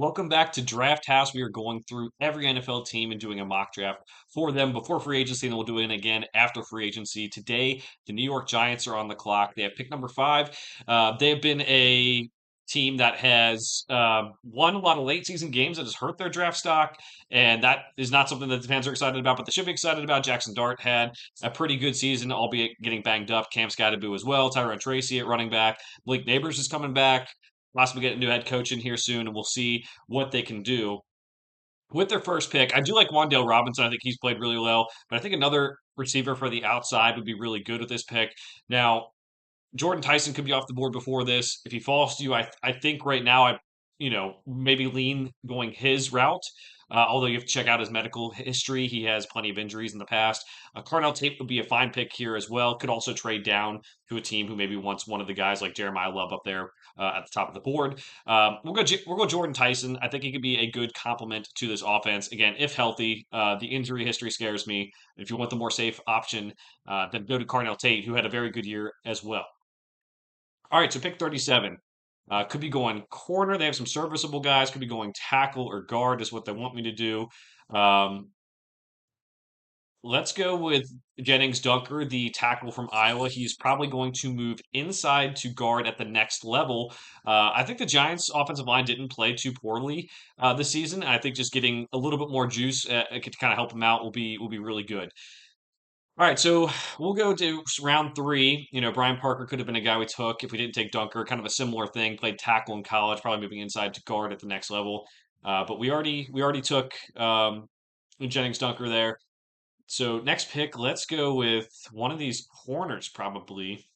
Welcome back to Draft House. We are going through every NFL team and doing a mock draft for them before free agency, and then we'll do it again after free agency. Today, the New York Giants are on the clock. They have pick number five. They have been a team that has won a lot of late season games that has hurt their draft stock, and that is not something that the fans are excited about, but they should be excited about. Jackson Dart had a pretty good season, albeit getting banged up. Cam Skattebo as well. Tyrone Tracy at running back. Blake Neighbors is coming back. Possibly get a new head coach in here soon, and we'll see what they can do. With their first pick, I do like Wan'Dale Robinson. I think he's played really well, but I think another receiver for the outside would be really good with this pick. Now, Jordan Tyson could be off the board before this. If he falls to you, I think right now maybe lean going his route. Although you have to check out his medical history, he has plenty of injuries in the past. Carnell Tate would be a fine pick here as well. Could also trade down to a team who maybe wants one of the guys like Jeremiah Love up there at the top of the board. We'll go Jordan Tyson. I think he could be a good complement to this offense. Again, if healthy, the injury history scares me. If you want the more safe option, then go to Carnell Tate, who had a very good year as well. All right, so pick 37. Could be going corner. They have some serviceable guys. Could be going tackle or guard is what they want me to do. Um, let's go with Jennings Dunker, the tackle from Iowa. He's probably going to move inside to guard at the next level. I think the Giants' offensive line didn't play too poorly this season. I think just getting a little bit more juice could kind of help him out will be really good. All right, so we'll go to round three. Brian Parker could have been a guy we took if we didn't take Dunker. Kind of a similar thing. Played tackle in college, probably moving inside to guard at the next level. But we already took Jennings Dunker there. So next pick, let's go with one of these corners probably.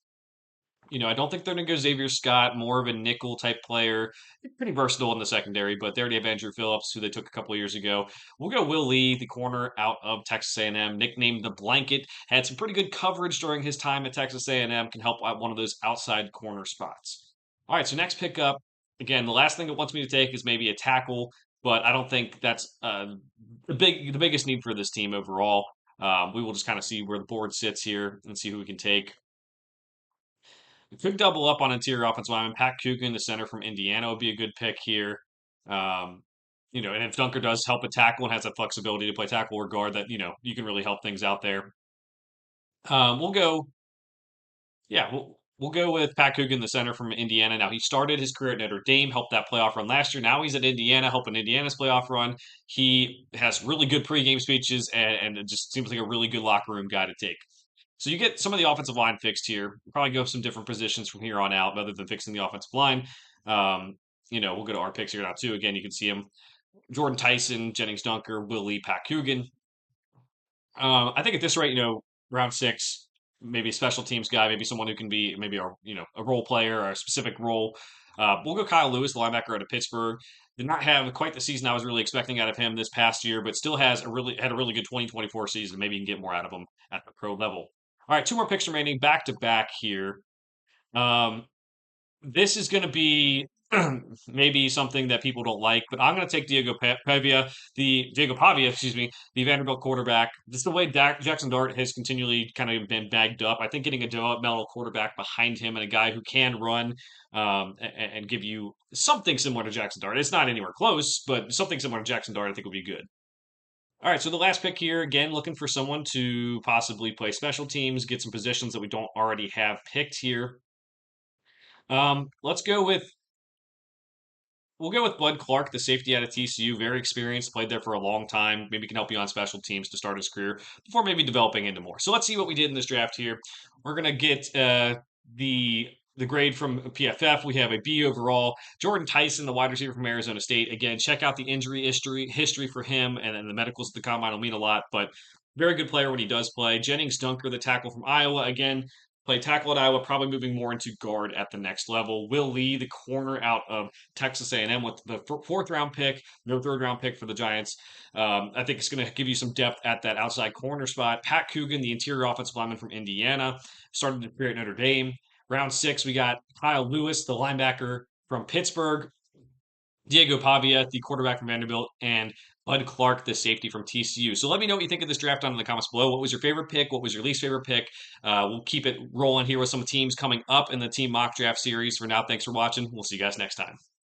I don't think they're going to go Xavier Scott, more of a nickel type player. Pretty versatile in the secondary, but they already have Andrew Phillips, who they took a couple of years ago. We'll go Will Lee, the corner out of Texas A&M, nicknamed the Blanket. Had some pretty good coverage during his time at Texas A&M. Can help out one of those outside corner spots. All right, so next pickup. Again, the last thing it wants me to take is maybe a tackle, but I don't think that's the biggest need for this team overall. We will just kind of see where the board sits here and see who we can take. Could double up on interior offensive lineman. Pat Coogan, the center from Indiana, would be a good pick here. Um, and if Dunker does help a tackle and has that flexibility to play tackle or guard, that you can really help things out there. We'll go, yeah, we'll go with Pat Coogan, the center from Indiana. Now he started his career at Notre Dame, helped that playoff run last year. Now he's at Indiana, helping Indiana's playoff run. He has really good pregame speeches and it just seems like a really good locker room guy to take. So you get some of the offensive line fixed here. We'll probably go some different positions from here on out, other than fixing the offensive line. We'll go to our picks here now too. Again, you can see them: Jordan Tyson, Jennings Dunker, Willie, Pat Coogan. I think at this rate, round six, maybe a special teams guy, maybe someone who can be maybe a role player or a specific role. We'll go Kyle Lewis, the linebacker out of Pittsburgh. Did not have quite the season I was really expecting out of him this past year, but still had a really good 2024 season. Maybe you can get more out of him at the pro level. All right, two more picks remaining back to back here. Um, this is going to be maybe something that people don't like, but I'm going to take Diego Pavia, excuse me, the Vanderbilt quarterback. Just the way Jackson Dart has continually kind of been bagged up. I think getting a developmental quarterback behind him and a guy who can run and give you something similar to Jackson Dart. It's not anywhere close, but something similar to Jackson Dart, I think would be good. All right, so the last pick here, again, looking for someone to possibly play special teams, get some positions that we don't already have picked here. Let's go with We'll go with Bud Clark, the safety out of TCU, very experienced, played there for a long time. Maybe can help you on special teams to start his career before maybe developing into more. So let's see what we did in this draft here. We're gonna get the grade from PFF. We have a B overall. Jordan Tyson, the wide receiver from Arizona State. Again, check out the injury history for him, and then the medicals at the combine will mean a lot. But very good player when he does play. Jennings Dunker, the tackle from Iowa. Again, play tackle at Iowa, probably moving more into guard at the next level. Will Lee, the corner out of Texas A&M with the fourth round pick, no third round pick for the Giants. I think it's going to give you some depth at that outside corner spot. Pat Coogan, the interior offensive lineman from Indiana, started to career at Notre Dame. Round six, we got Kyle Lewis, the linebacker from Pittsburgh. Diego Pavia, the quarterback from Vanderbilt, and Bud Clark, the safety from TCU. So let me know what you think of this draft down in the comments below. What was your favorite pick? What was your least favorite pick? We'll keep it rolling here with some teams coming up in the team mock draft series. For now, thanks for watching. We'll see you guys next time.